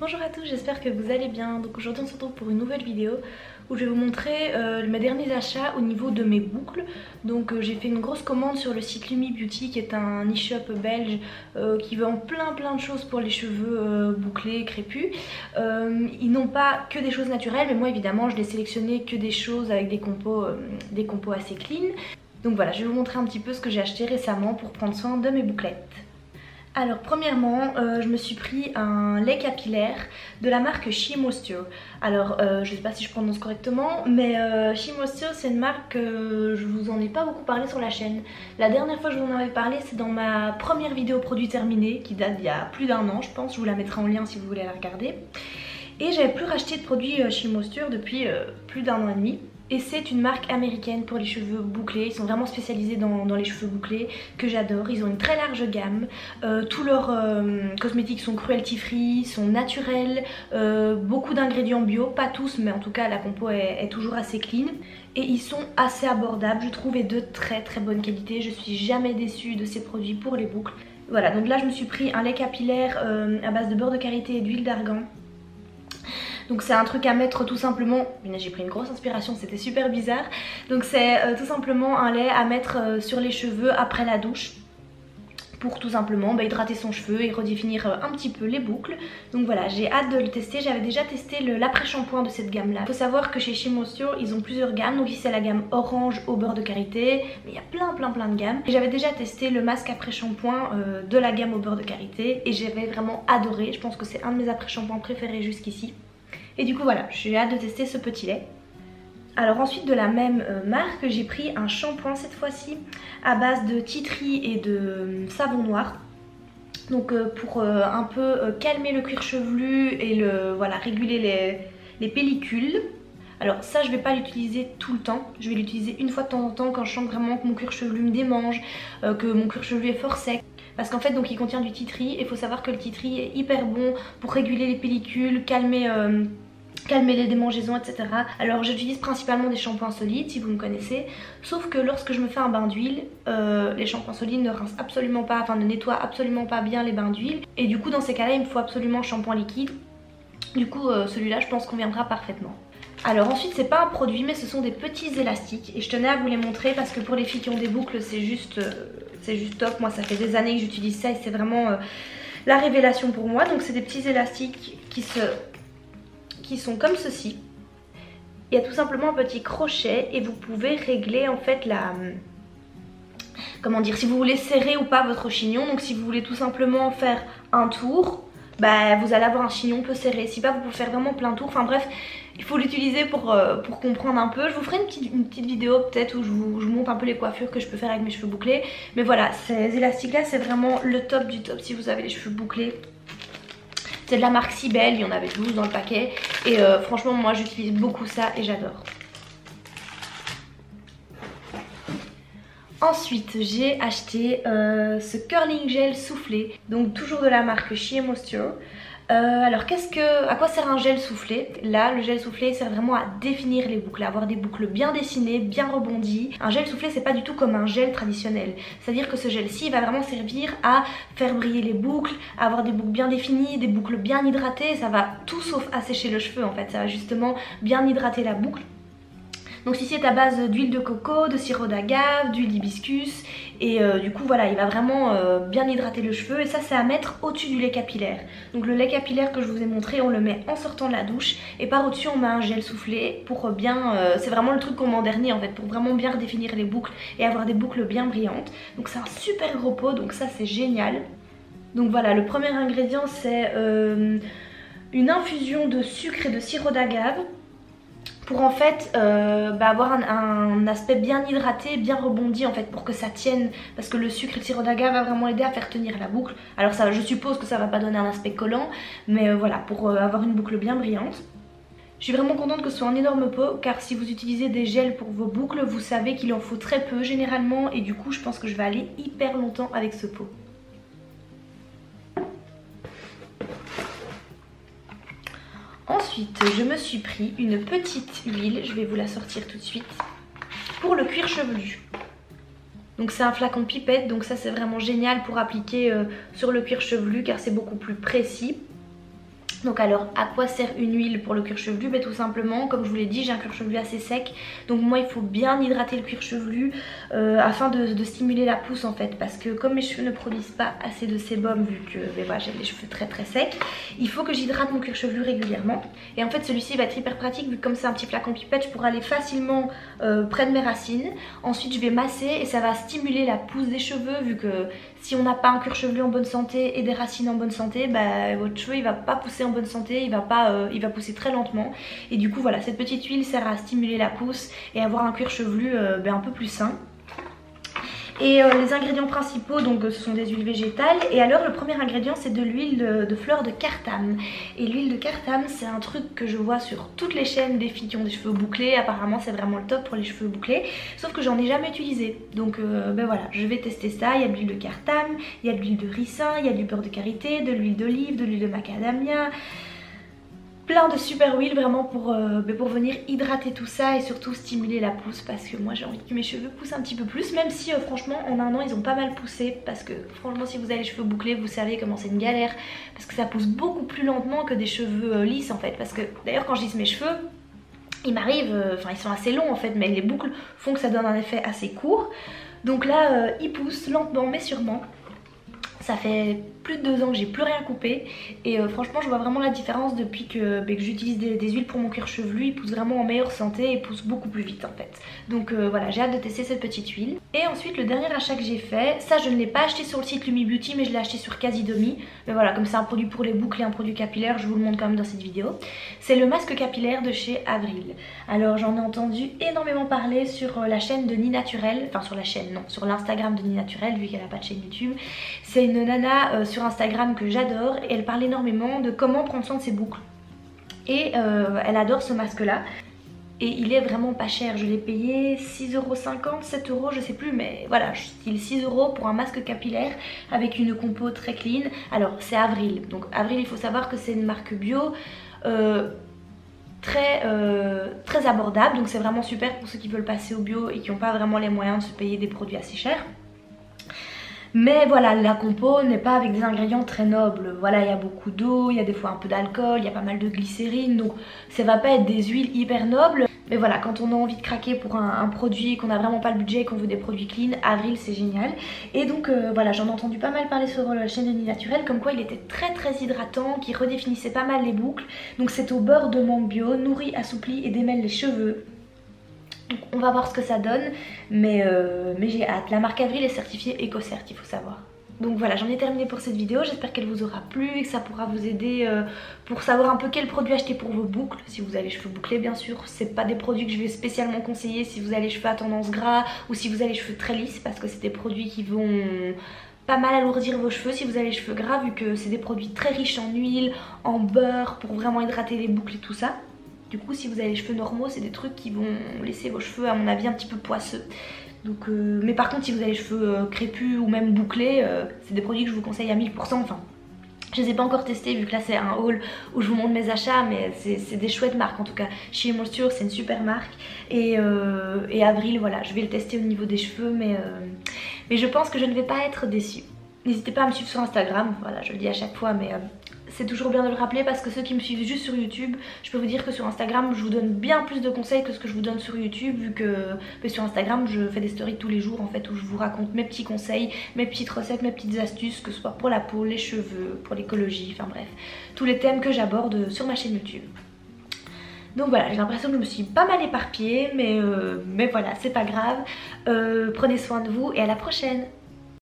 Bonjour à tous, j'espère que vous allez bien. Donc aujourd'hui on se retrouve pour une nouvelle vidéo où je vais vous montrer mes derniers achats au niveau de mes boucles. Donc j'ai fait une grosse commande sur le site Lumi Beauty qui est un e-shop belge qui vend plein de choses pour les cheveux bouclés, crépus. Ils n'ont pas que des choses naturelles, mais moi évidemment je l'ai sélectionné que des choses avec des compos assez clean. Donc voilà, je vais vous montrer un petit peu ce que j'ai acheté récemment pour prendre soin de mes bouclettes. Alors premièrement, je me suis pris un lait capillaire de la marque She Moisture. Alors je sais pas si je prononce correctement, mais She Moisture c'est une marque que je vous en ai pas beaucoup parlé sur la chaîne. La dernière fois que je vous en avais parlé c'est dans ma première vidéo produit terminé qui date d'il y a plus d'1 an je pense. Je vous la mettrai en lien si vous voulez la regarder. Et j'avais plus racheté de produits She Moisture depuis plus d'1 an et demi. Et c'est une marque américaine pour les cheveux bouclés. Ils sont vraiment spécialisés dans les cheveux bouclés que j'adore. Ils ont une très large gamme. Tous leurs cosmétiques sont cruelty free, sont naturels. Beaucoup d'ingrédients bio, pas tous mais en tout cas la compo est toujours assez clean. Et ils sont assez abordables je trouve et de très bonne qualité. Je suis jamais déçue de ces produits pour les boucles. Voilà, donc là je me suis pris un lait capillaire à base de beurre de karité et d'huile d'argan. Donc c'est un truc à mettre tout simplement, j'ai pris une grosse inspiration, c'était super bizarre. Donc c'est tout simplement un lait à mettre sur les cheveux après la douche pour tout simplement hydrater son cheveu et redéfinir un petit peu les boucles. Donc voilà, j'ai hâte de le tester. J'avais déjà testé l'après-shampoing de cette gamme là. Il faut savoir que chez She Moisture ils ont plusieurs gammes. Donc ici c'est la gamme orange au beurre de karité, mais il y a plein de gammes. J'avais déjà testé le masque après-shampoing de la gamme au beurre de karité et j'avais vraiment adoré. Je pense que c'est un de mes après-shampoings préférés jusqu'ici. Et du coup voilà, j'ai hâte de tester ce petit lait. Alors ensuite de la même marque, j'ai pris un shampoing cette fois-ci à base de tea tree et de savon noir. Donc pour un peu calmer le cuir chevelu et réguler les pellicules. Alors ça je vais pas l'utiliser tout le temps, je vais l'utiliser une fois de temps en temps quand je sens vraiment que mon cuir chevelu me démange, que mon cuir chevelu est fort sec. Parce qu'en fait donc il contient du tea tree et il faut savoir que le tea tree est hyper bon pour réguler les pellicules, calmer les démangeaisons, etc. Alors j'utilise principalement des shampoings solides si vous me connaissez. Sauf que lorsque je me fais un bain d'huile, les shampoings solides ne rincent absolument pas, ne nettoient absolument pas bien les bains d'huile. Et du coup dans ces cas-là il me faut absolument un shampoing liquide. Du coup celui-là je pense conviendra parfaitement. Alors ensuite c'est pas un produit mais ce sont des petits élastiques. Et je tenais à vous les montrer parce que pour les filles qui ont des boucles c'est juste top. Moi ça fait des années que j'utilise ça et c'est vraiment la révélation pour moi. Donc c'est des petits élastiques qui sont comme ceci. Il y a tout simplement un petit crochet et vous pouvez régler en fait si vous voulez serrer ou pas votre chignon. Donc si vous voulez tout simplement faire un tour, vous allez avoir un chignon peu serré. Si pas vous pouvez faire vraiment plein tour. Enfin bref, il faut l'utiliser pour comprendre un peu. Je vous ferai une petite vidéo peut-être où je vous montre un peu les coiffures que je peux faire avec mes cheveux bouclés. Mais voilà, ces élastiques là c'est vraiment le top du top si vous avez les cheveux bouclés. C'est de la marque Cybelle, il y en avait 12 dans le paquet. Et franchement moi j'utilise beaucoup ça et j'adore. Ensuite j'ai acheté ce curling gel soufflé. Donc toujours de la marque She Moisture. Alors à quoi sert un gel soufflé? Là le gel soufflé sert vraiment à définir les boucles, à avoir des boucles bien dessinées, bien rebondies. Un gel soufflé c'est pas du tout comme un gel traditionnel. C'est à dire que ce gel-ci va vraiment servir à faire briller les boucles, à avoir des boucles bien définies, des boucles bien hydratées. Ça va tout sauf assécher le cheveu en fait, ça va justement bien hydrater la boucle. Donc ceci est à base d'huile de coco, de sirop d'agave, d'huile d'hibiscus et du coup voilà il va vraiment bien hydrater le cheveu et ça c'est à mettre au-dessus du lait capillaire. Donc le lait capillaire que je vous ai montré on le met en sortant de la douche et par au-dessus on met un gel soufflé pour c'est vraiment le truc qu'on met en dernier en fait pour vraiment bien redéfinir les boucles et avoir des boucles bien brillantes. Donc c'est un super gros pot donc ça c'est génial. Donc voilà le premier ingrédient c'est une infusion de sucre et de sirop d'agave. Pour en fait avoir un aspect bien hydraté, bien rebondi en fait pour que ça tienne. Parce que le sucre et le sirop d'agave va vraiment aider à faire tenir la boucle. Alors ça je suppose que ça va pas donner un aspect collant. Mais voilà pour avoir une boucle bien brillante. Je suis vraiment contente que ce soit un énorme pot. Car si vous utilisez des gels pour vos boucles vous savez qu'il en faut très peu généralement. Et du coup je pense que je vais aller hyper longtemps avec ce pot. Ensuite, je me suis pris une petite huile, je vais vous la sortir tout de suite, pour le cuir chevelu. Donc c'est un flacon pipette, donc ça c'est vraiment génial pour appliquer sur le cuir chevelu car c'est beaucoup plus précis. Donc alors à quoi sert une huile pour le cuir chevelu? Tout simplement, comme je vous l'ai dit, j'ai un cuir chevelu assez sec, donc moi il faut bien hydrater le cuir chevelu afin de stimuler la pousse en fait, parce que comme mes cheveux ne produisent pas assez de sébum, vu que voilà, j'ai les cheveux très secs, il faut que j'hydrate mon cuir chevelu régulièrement. Et en fait celui-ci va être hyper pratique, vu que comme c'est un petit flacon pipette, je pourrai aller facilement près de mes racines. Ensuite je vais masser et ça va stimuler la pousse des cheveux, vu que si on n'a pas un cuir chevelu en bonne santé et des racines en bonne santé, votre cheveu il va pas pousser en bonne santé, il va pousser très lentement. Et du coup voilà, cette petite huile sert à stimuler la pousse et avoir un cuir chevelu un peu plus sain. Et les ingrédients principaux, donc ce sont des huiles végétales. Et alors le premier ingrédient, c'est de l'huile de fleurs de cardamome. Et l'huile de cardamome, c'est un truc que je vois sur toutes les chaînes des filles qui ont des cheveux bouclés. Apparemment c'est vraiment le top pour les cheveux bouclés, sauf que j'en ai jamais utilisé. Donc voilà, je vais tester ça. Il y a de l'huile de cardamome, il y a de l'huile de ricin, il y a du beurre de karité, de l'huile d'olive, de l'huile de macadamia, plein de super huiles vraiment pour venir hydrater tout ça et surtout stimuler la pousse, parce que moi j'ai envie que mes cheveux poussent un petit peu plus, même si franchement en un an ils ont pas mal poussé, parce que franchement si vous avez les cheveux bouclés vous savez comment c'est une galère, parce que ça pousse beaucoup plus lentement que des cheveux lisses en fait. Parce que d'ailleurs quand je lisse mes cheveux, il m'arrive, enfin ils sont assez longs en fait, mais les boucles font que ça donne un effet assez court. Donc là ils poussent lentement mais sûrement. Ça fait plus de 2 ans que j'ai plus rien coupé et franchement je vois vraiment la différence depuis que j'utilise des huiles pour mon cuir chevelu. Il pousse vraiment en meilleure santé et pousse beaucoup plus vite en fait. Donc voilà, j'ai hâte de tester cette petite huile. Et ensuite le dernier achat que j'ai fait, ça je ne l'ai pas acheté sur le site Lumi Beauty, mais je l'ai acheté sur Casidomi. Mais voilà, comme c'est un produit pour les boucles et un produit capillaire, je vous le montre quand même dans cette vidéo. C'est le masque capillaire de chez Avril. Alors j'en ai entendu énormément parler sur la chaîne de Nina Naturel, enfin sur la chaîne non, sur l'Instagram de Nina Naturel, vu qu'elle n'a pas de chaîne YouTube. C'est une nana sur Instagram que j'adore et elle parle énormément de comment prendre soin de ses boucles. Et elle adore ce masque là. Et il est vraiment pas cher, je l'ai payé 6,50€, 7€, je sais plus, mais voilà, style 6€ pour un masque capillaire avec une compo très clean. Alors c'est Avril, donc Avril il faut savoir que c'est une marque bio très abordable, donc c'est vraiment super pour ceux qui veulent passer au bio et qui n'ont pas vraiment les moyens de se payer des produits assez chers. Mais voilà, la compo n'est pas avec des ingrédients très nobles. Voilà, il y a beaucoup d'eau, il y a des fois un peu d'alcool, il y a pas mal de glycérine, donc ça va pas être des huiles hyper nobles. Mais voilà, quand on a envie de craquer pour un produit, qu'on n'a vraiment pas le budget, qu'on veut des produits clean, Avril c'est génial. Et donc voilà, j'en ai entendu pas mal parler sur la chaîne de Nina Naturel, comme quoi il était très hydratant, qui redéfinissait pas mal les boucles. Donc c'est au beurre de mangue bio, nourrit, assouplit et démêle les cheveux. Donc on va voir ce que ça donne, mais j'ai hâte. La marque Avril est certifiée EcoCert, il faut savoir. Donc voilà, j'en ai terminé pour cette vidéo, j'espère qu'elle vous aura plu et que ça pourra vous aider pour savoir un peu quel produit acheter pour vos boucles. Si vous avez les cheveux bouclés bien sûr, c'est pas des produits que je vais spécialement conseiller si vous avez les cheveux à tendance gras ou si vous avez les cheveux très lisses, parce que c'est des produits qui vont pas mal alourdir vos cheveux si vous avez les cheveux gras, vu que c'est des produits très riches en huile, en beurre pour vraiment hydrater les boucles et tout ça. Du coup si vous avez les cheveux normaux, c'est des trucs qui vont laisser vos cheveux à mon avis un petit peu poisseux. Donc, mais par contre si vous avez les cheveux crépus ou même bouclés, c'est des produits que je vous conseille à 1000%. Enfin, je les ai pas encore testés vu que là c'est un haul où je vous montre mes achats, mais c'est des chouettes marques en tout cas. Shea Moisture c'est une super marque et Avril, voilà, je vais le tester au niveau des cheveux, mais je pense que je ne vais pas être déçue. N'hésitez pas à me suivre sur Instagram, voilà, je le dis à chaque fois, mais c'est toujours bien de le rappeler, parce que ceux qui me suivent juste sur YouTube, je peux vous dire que sur Instagram je vous donne bien plus de conseils que ce que je vous donne sur YouTube, vu que sur Instagram je fais des stories tous les jours en fait, où je vous raconte mes petits conseils, mes petites recettes, mes petites astuces, que ce soit pour la peau, les cheveux, pour l'écologie, enfin bref, tous les thèmes que j'aborde sur ma chaîne YouTube. Donc voilà, j'ai l'impression que je me suis pas mal éparpillée, mais voilà, c'est pas grave. Prenez soin de vous et à la prochaine.